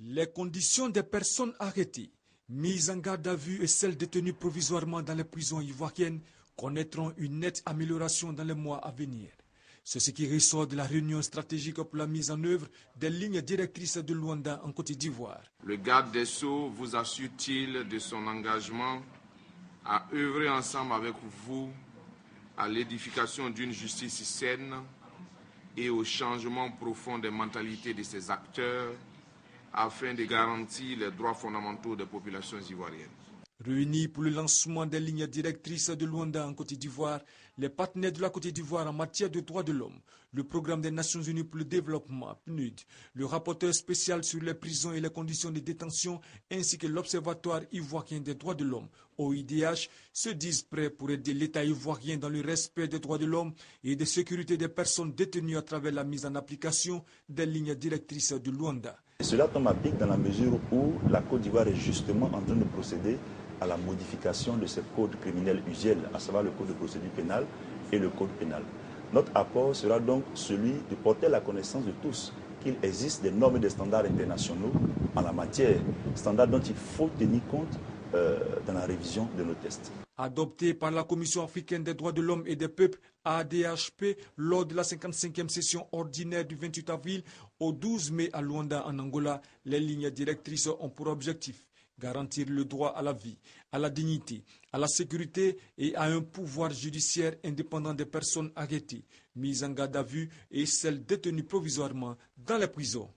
Les conditions des personnes arrêtées, mises en garde à vue et celles détenues provisoirement dans les prisons ivoiriennes connaîtront une nette amélioration dans les mois à venir. C'est ce qui ressort de la réunion stratégique pour la mise en œuvre des lignes directrices de Luanda en Côte d'Ivoire. Le garde des Sceaux vous assure-t-il de son engagement à œuvrer ensemble avec vous à l'édification d'une justice saine et au changement profond des mentalités de ses acteurs afin de garantir les droits fondamentaux des populations ivoiriennes? Réunis pour le lancement des lignes directrices de Luanda en Côte d'Ivoire, les partenaires de la Côte d'Ivoire en matière de droits de l'homme, le Programme des Nations Unies pour le développement, PNUD, le rapporteur spécial sur les prisons et les conditions de détention, ainsi que l'Observatoire ivoirien des droits de l'homme, OIDH, se disent prêts pour aider l'État ivoirien dans le respect des droits de l'homme et de sécurité des personnes détenues à travers la mise en application des lignes directrices de Luanda. Cela tombe à pic dans la mesure où la Côte d'Ivoire est justement en train de procéder à la modification de ses codes criminels usuels, à savoir le code de procédure pénale et le code pénal. Notre apport sera donc celui de porter la connaissance de tous qu'il existe des normes et des standards internationaux en la matière, standards dont il faut tenir compte dans la révision de nos tests. Adopté par la Commission africaine des droits de l'homme et des peuples, ADHP, lors de la 55e session ordinaire du 28 avril au 12 mai à Luanda en Angola, les lignes directrices ont pour objectif garantir le droit à la vie, à la dignité, à la sécurité et à un pouvoir judiciaire indépendant des personnes arrêtées, mises en garde à vue et celles détenues provisoirement dans les prisons.